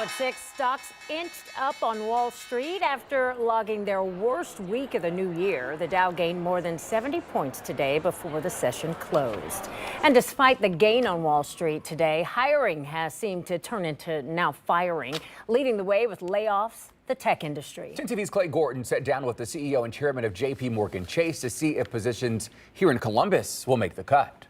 Now at 6, stocks inched up on Wall Street after logging their worst week of the new year. The Dow gained more than 70 points today before the session closed. And despite the gain on Wall Street today, hiring has seemed to turn into now firing, leading the way with layoffs. The tech industry. 10 TV's Clay Gordon sat down with the CEO and chairman of JPMorgan Chase to see if positions here in Columbus will make the cut.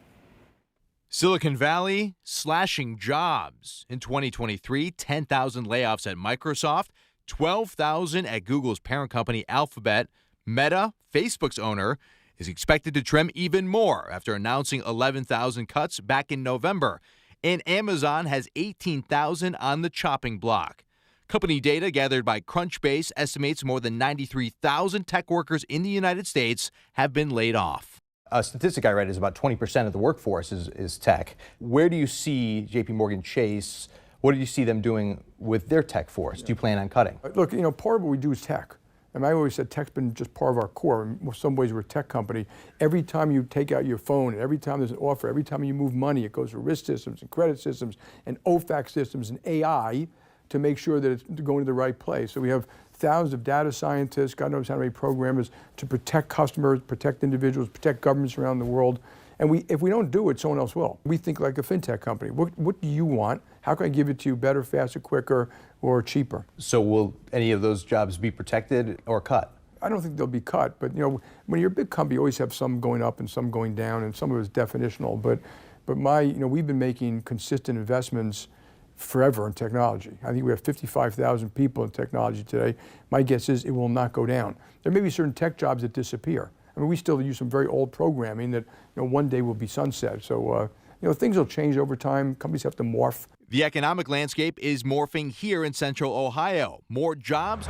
Silicon Valley slashing jobs. In 2023, 10,000 layoffs at Microsoft, 12,000 at Google's parent company Alphabet. Meta, Facebook's owner, is expected to trim even more after announcing 11,000 cuts back in November. And Amazon has 18,000 on the chopping block. Company data gathered by Crunchbase estimates more than 93,000 tech workers in the United States have been laid off. A statistic I read is about 20% of the workforce is tech. Where do you see JPMorgan Chase? What do you see them doing with their tech force? Do you plan on cutting? Look, part of what we do is tech. And I always said tech's been just part of our core. In some ways, we're a tech company. Every time you take out your phone, every time there's an offer, every time you move money, it goes to risk systems and credit systems and OFAC systems and AI to make sure that it's going to the right place. So we have thousands of data scientists, God knows how many programmers to protect customers, protect individuals, protect governments around the world. And if we don't do it, someone else will. We think like a fintech company. What do you want? How can I give it to you better, faster, quicker, or cheaper? So will any of those jobs be protected or cut? I don't think they'll be cut, but when you're a big company, you always have some going up and some going down, and some of it is definitional. But we've been making consistent investments forever in technology. I think we have 55,000 people in technology today. My guess is it will not go down. There may be certain tech jobs that disappear. I mean, we still use some very old programming that one day will be sunset. So things will change over time. Companies have to morph. The economic landscape is morphing here in Central Ohio. More jobs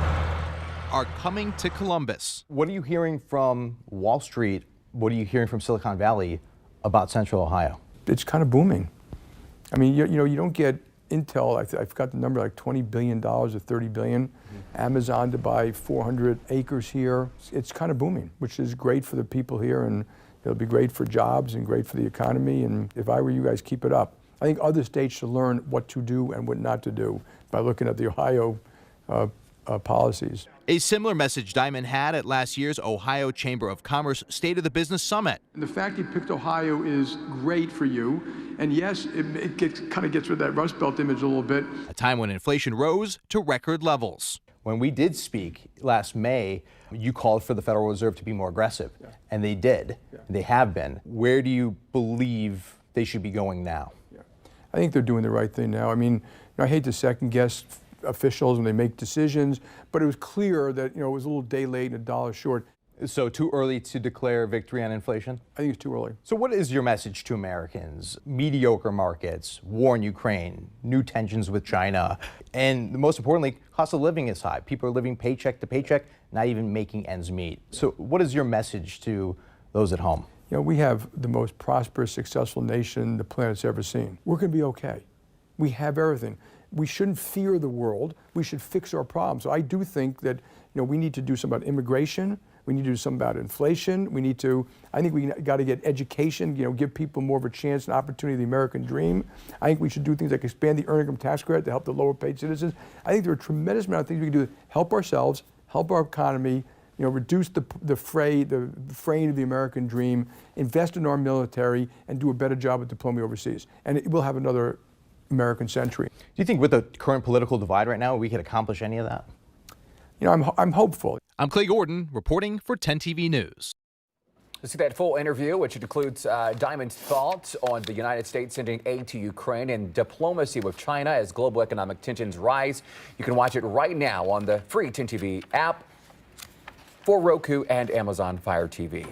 are coming to Columbus. What are you hearing from Wall Street? What are you hearing from Silicon Valley about Central Ohio? It's kind of booming. I mean, you don't get Intel, I've got the number, like $20 billion or $30 billion. Amazon to buy 400 acres here. It's kind of booming, which is great for the people here, and it'll be great for jobs and great for the economy. And if I were you guys, keep it up. I think other states should learn what to do and what not to do by looking at the Ohio policies. A similar message Dimon had at last year's Ohio Chamber of Commerce State of the Business Summit. And the fact you picked Ohio is great for you. And yes, it kind of gets rid of that Rust Belt image a little bit. A time when inflation rose to record levels. When we did speak last May, you called for the Federal Reserve to be more aggressive, and they did. They have been. Where do you believe they should be going now? I think they're doing the right thing now. I mean, I hate to second guess officials when they make decisions, but it was clear that it was a little day late and a dollar short. So too early to declare victory on inflation? I think it's too early. So what is your message to Americans? Mediocre markets, war in Ukraine, new tensions with China, and most importantly, cost of living is high. People are living paycheck to paycheck, not even making ends meet. So what is your message to those at home? We have the most prosperous, successful nation the planet's ever seen. We're going to be okay. We have everything. We shouldn't fear the world. We should fix our problems. So I do think that we need to do something about immigration. We need to do something about inflation. I think we got to get education, give people more of a chance and opportunity of the American dream. I think we should do things like expand the earned income tax credit to help the lower paid citizens. I think there are a tremendous amount of things we can do to help ourselves, help our economy, reduce the fraying of the American dream, invest in our military, and do a better job at diplomacy overseas. And we'll have another American century. Do you think with the current political divide right now, we could accomplish any of that? I'm hopeful. I'm Clay Gordon, reporting for 10 TV News. To see that full interview, which includes Dimon's thoughts on the United States sending aid to Ukraine and diplomacy with China as global economic tensions rise, you can watch it right now on the free 10 TV app for Roku and Amazon Fire TV.